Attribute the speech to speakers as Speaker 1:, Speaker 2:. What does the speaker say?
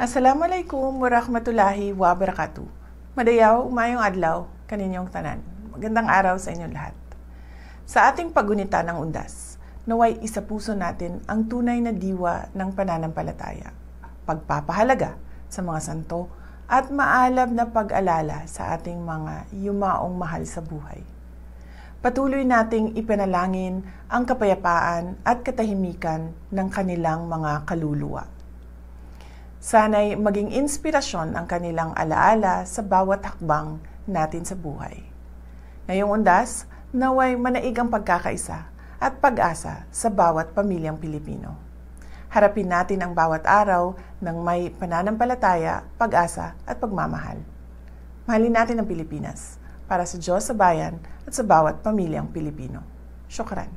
Speaker 1: Assalamualaikum warahmatullahi wabarakatuh. Madayaw, umayong adlaw, kaninyong tanan. Magandang araw sa inyong lahat. Sa ating paggunita ng undas, naway isapuso natin ang tunay na diwa ng pananampalataya, pagpapahalaga sa mga santo, at maalab na pag-alala sa ating mga yumaong mahal sa buhay. Patuloy nating ipanalangin ang kapayapaan at katahimikan ng kanilang mga kaluluwa. Sana'y maging inspirasyon ang kanilang alaala sa bawat hakbang natin sa buhay. Ngayong undas, naway manaig ang pagkakaisa at pag-asa sa bawat pamilyang Pilipino. Harapin natin ang bawat araw ng may pananampalataya, pag-asa at pagmamahal. Mahalin natin ang Pilipinas para sa Diyos, sa bayan at sa bawat pamilyang Pilipino. Syukran.